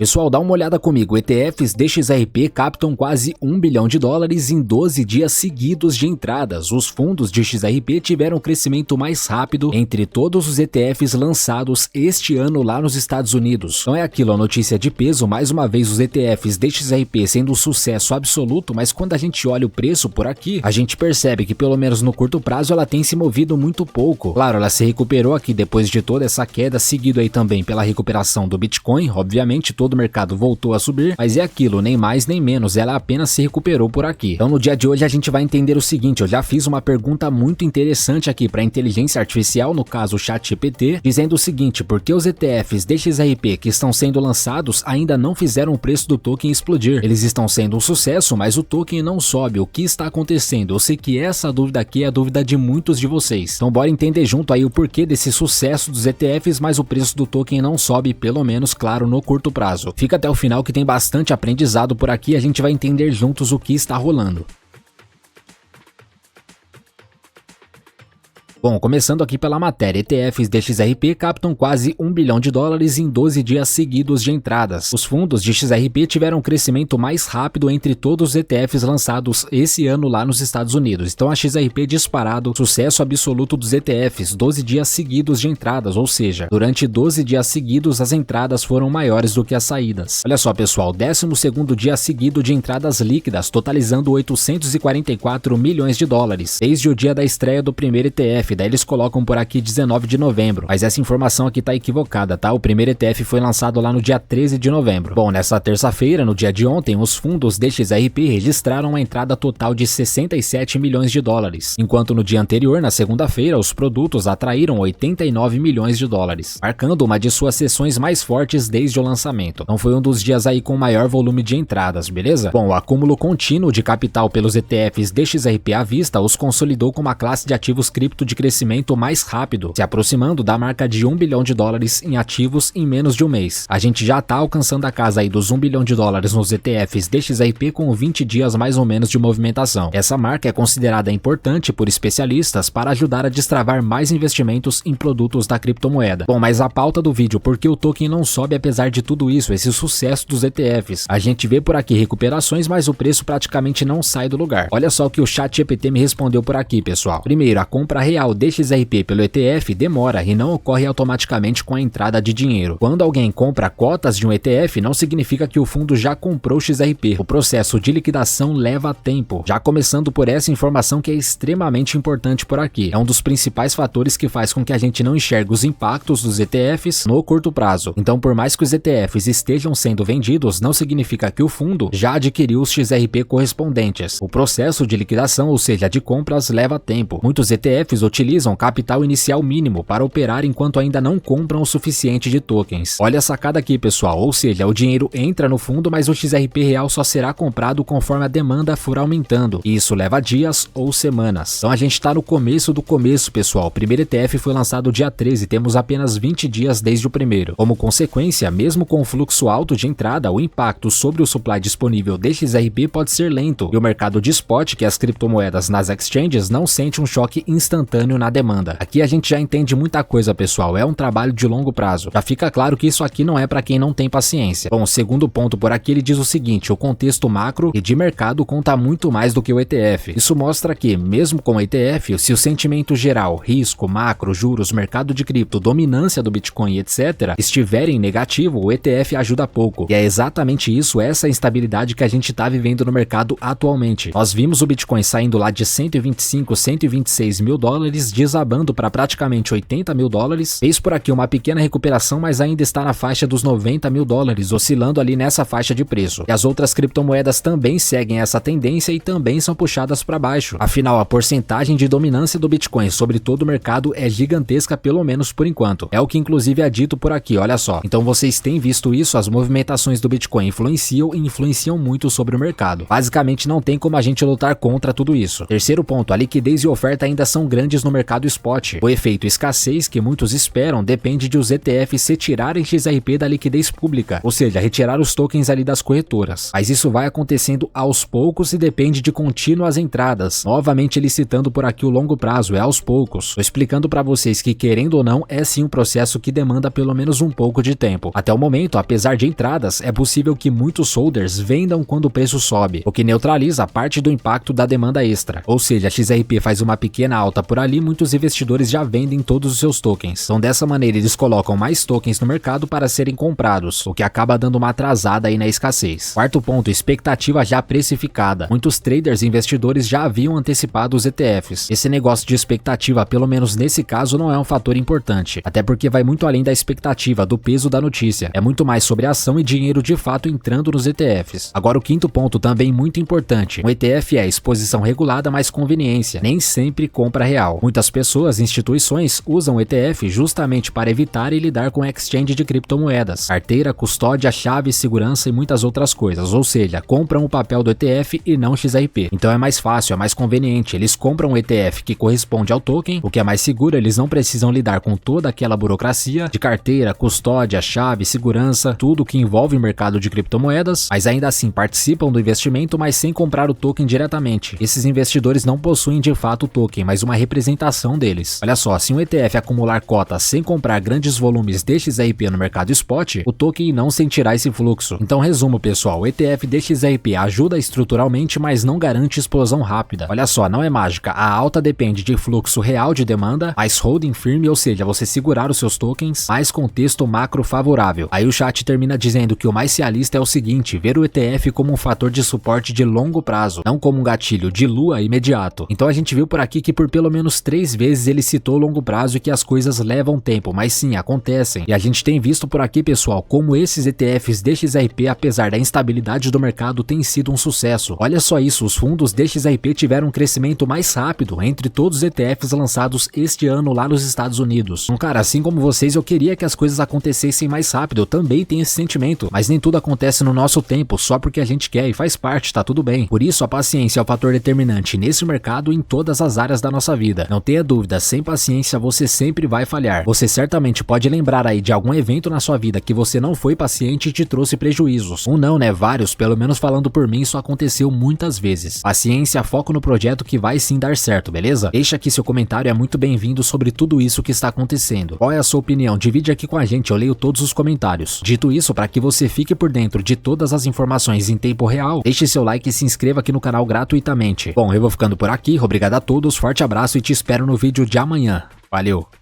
Pessoal, dá uma olhada comigo, ETFs DXRP captam quase $1 bilhão em 12 dias seguidos de entradas. Os fundos de XRP tiveram o crescimento mais rápido entre todos os ETFs lançados este ano lá nos Estados Unidos. Não é aquilo, a notícia de peso, mais uma vez os ETFs DXRP sendo um sucesso absoluto, mas quando a gente olha o preço por aqui, a gente percebe que pelo menos no curto prazo ela tem se movido muito pouco. Claro, ela se recuperou aqui depois de toda essa queda, seguido aí também pela recuperação do Bitcoin, obviamente todo o mercado voltou a subir, mas é aquilo, nem mais nem menos, ela apenas se recuperou por aqui. Então no dia de hoje a gente vai entender o seguinte, eu já fiz uma pergunta muito interessante aqui para a inteligência artificial, no caso o ChatGPT, dizendo o seguinte, por que os ETFs DXRP que estão sendo lançados ainda não fizeram o preço do token explodir? Eles estão sendo um sucesso, mas o token não sobe, o que está acontecendo? Eu sei que essa dúvida aqui é a dúvida de muitos de vocês, então bora entender junto aí o porquê desse sucesso dos ETFs, mas o preço do token não sobe, pelo menos, claro, no curto prazo. Fica até o final que tem bastante aprendizado por aqui, a gente vai entender juntos o que está rolando. Bom, começando aqui pela matéria, ETFs DXRP captam quase $1 bilhão em 12 dias seguidos de entradas. Os fundos de XRP tiveram um crescimento mais rápido entre todos os ETFs lançados esse ano lá nos Estados Unidos. Então a XRP disparado, sucesso absoluto dos ETFs, 12 dias seguidos de entradas, ou seja, durante 12 dias seguidos as entradas foram maiores do que as saídas. Olha só pessoal, 12º dia seguido de entradas líquidas, totalizando $844 milhões, desde o dia da estreia do primeiro ETF. Daí eles colocam por aqui 19 de novembro, mas essa informação aqui tá equivocada, tá? O primeiro ETF foi lançado lá no dia 13 de novembro. Bom, nessa terça-feira, no dia de ontem, os fundos DXRP registraram uma entrada total de $67 milhões, enquanto no dia anterior, na segunda-feira, os produtos atraíram $89 milhões, marcando uma de suas sessões mais fortes desde o lançamento. Então foi um dos dias aí com maior volume de entradas, beleza? Bom, o acúmulo contínuo de capital pelos ETFs DXRP à vista os consolidou como uma classe de ativos cripto de crescimento mais rápido, se aproximando da marca de $1 bilhão em ativos em menos de um mês. A gente já tá alcançando a casa aí dos $1 bilhão nos ETFs DXRP com 20 dias mais ou menos de movimentação. Essa marca é considerada importante por especialistas para ajudar a destravar mais investimentos em produtos da criptomoeda. Bom, mas a pauta do vídeo, por que o token não sobe apesar de tudo isso, esse sucesso dos ETFs? A gente vê por aqui recuperações, mas o preço praticamente não sai do lugar. Olha só o que o ChatGPT me respondeu por aqui, pessoal. Primeiro, a compra real DXRP pelo ETF demora e não ocorre automaticamente com a entrada de dinheiro. Quando alguém compra cotas de um ETF, não significa que o fundo já comprou XRP. O processo de liquidação leva tempo. Já começando por essa informação que é extremamente importante por aqui. É um dos principais fatores que faz com que a gente não enxergue os impactos dos ETFs no curto prazo. Então, por mais que os ETFs estejam sendo vendidos, não significa que o fundo já adquiriu os XRP correspondentes. O processo de liquidação, ou seja, de compras, leva tempo. Muitos ETFs utilizam capital inicial mínimo para operar enquanto ainda não compram o suficiente de tokens. Olha a sacada aqui, pessoal, ou seja, o dinheiro entra no fundo, mas o XRP real só será comprado conforme a demanda for aumentando, e isso leva dias ou semanas. Então a gente está no começo do começo, pessoal. O primeiro ETF foi lançado dia 13, temos apenas 20 dias desde o primeiro. Como consequência, mesmo com o fluxo alto de entrada, o impacto sobre o supply disponível de XRP pode ser lento, e o mercado de spot, que é as criptomoedas nas exchanges, não sente um choque instantâneo na demanda. Aqui a gente já entende muita coisa, pessoal, é um trabalho de longo prazo. Já fica claro que isso aqui não é para quem não tem paciência. Bom, o segundo ponto por aqui ele diz o seguinte, o contexto macro e de mercado conta muito mais do que o ETF. Isso mostra que, mesmo com o ETF, se o sentimento geral, risco, macro, juros, mercado de cripto, dominância do Bitcoin, etc., estiverem negativo, o ETF ajuda pouco. E é exatamente isso, essa instabilidade que a gente está vivendo no mercado atualmente. Nós vimos o Bitcoin saindo lá de 125, 126 mil dólares, desabando para praticamente 80 mil dólares, fez por aqui uma pequena recuperação, mas ainda está na faixa dos 90 mil dólares, oscilando ali nessa faixa de preço. E as outras criptomoedas também seguem essa tendência e também são puxadas para baixo. Afinal, a porcentagem de dominância do Bitcoin sobre todo o mercado é gigantesca, pelo menos por enquanto. É o que inclusive é dito por aqui, olha só. Então vocês têm visto isso, as movimentações do Bitcoin influenciam e influenciam muito sobre o mercado. Basicamente não tem como a gente lutar contra tudo isso. Terceiro ponto, a liquidez e oferta ainda são grandes exchanges no mercado spot. O efeito escassez que muitos esperam depende de os ETFs retirarem XRP da liquidez pública, ou seja, retirar os tokens ali das corretoras. Mas isso vai acontecendo aos poucos e depende de contínuas entradas. Novamente ele citando por aqui o longo prazo, é aos poucos. Tô explicando para vocês que, querendo ou não, é sim um processo que demanda pelo menos um pouco de tempo. Até o momento, apesar de entradas, é possível que muitos holders vendam quando o preço sobe, o que neutraliza parte do impacto da demanda extra. Ou seja, a XRP faz uma pequena alta por ali, muitos investidores já vendem todos os seus tokens. Então dessa maneira eles colocam mais tokens no mercado para serem comprados, o que acaba dando uma atrasada aí na escassez. Quarto ponto, expectativa já precificada. Muitos traders e investidores já haviam antecipado os ETFs. Esse negócio de expectativa, pelo menos nesse caso, não é um fator importante, até porque vai muito além da expectativa, do peso da notícia. É muito mais sobre ação e dinheiro de fato entrando nos ETFs. Agora o quinto ponto, também muito importante. Um ETF é exposição regulada mais conveniência, nem sempre compra real. Muitas pessoas e instituições usam o ETF justamente para evitar e lidar com exchange de criptomoedas, carteira, custódia, chave, segurança e muitas outras coisas, ou seja, compram o papel do ETF e não XRP. Então é mais fácil, é mais conveniente, eles compram o ETF que corresponde ao token, o que é mais seguro, eles não precisam lidar com toda aquela burocracia de carteira, custódia, chave, segurança, tudo que envolve o mercado de criptomoedas, mas ainda assim participam do investimento, mas sem comprar o token diretamente. Esses investidores não possuem de fato o token, mas uma representação deles. Olha só, se um ETF acumular cotas sem comprar grandes volumes de XRP no mercado spot, o token não sentirá esse fluxo. Então resumo pessoal, o ETF DXRP ajuda estruturalmente, mas não garante explosão rápida. Olha só, não é mágica, a alta depende de fluxo real de demanda, mais holding firme, ou seja, você segurar os seus tokens, mais contexto macro favorável. Aí o chat termina dizendo que o mais realista é o seguinte, ver o ETF como um fator de suporte de longo prazo, não como um gatilho de lua imediato. Então a gente viu por aqui que por pelo menos 3 vezes ele citou longo prazo e que as coisas levam tempo, mas sim, acontecem. E a gente tem visto por aqui, pessoal, como esses ETFs DXRP, apesar da instabilidade do mercado, tem sido um sucesso. Olha só isso, os fundos DXRP tiveram um crescimento mais rápido entre todos os ETFs lançados este ano lá nos Estados Unidos. Então, cara, assim como vocês, eu queria que as coisas acontecessem mais rápido, eu também tenho esse sentimento, mas nem tudo acontece no nosso tempo, só porque a gente quer e faz parte, tá tudo bem. Por isso, a paciência é o fator determinante nesse mercado e em todas as áreas da nossa vida. Não tenha dúvida, sem paciência você sempre vai falhar. Você certamente pode lembrar aí de algum evento na sua vida que você não foi paciente e te trouxe prejuízos. Um não, né? Vários, pelo menos falando por mim, isso aconteceu muitas vezes. Paciência, foco no projeto que vai sim dar certo, beleza? Deixa aqui seu comentário, é muito bem-vindo sobre tudo isso que está acontecendo. Qual é a sua opinião? Divide aqui com a gente, eu leio todos os comentários. Dito isso, para que você fique por dentro de todas as informações em tempo real, deixe seu like e se inscreva aqui no canal gratuitamente. Bom, eu vou ficando por aqui, obrigado a todos, forte abraço e te espero no vídeo de amanhã. Valeu!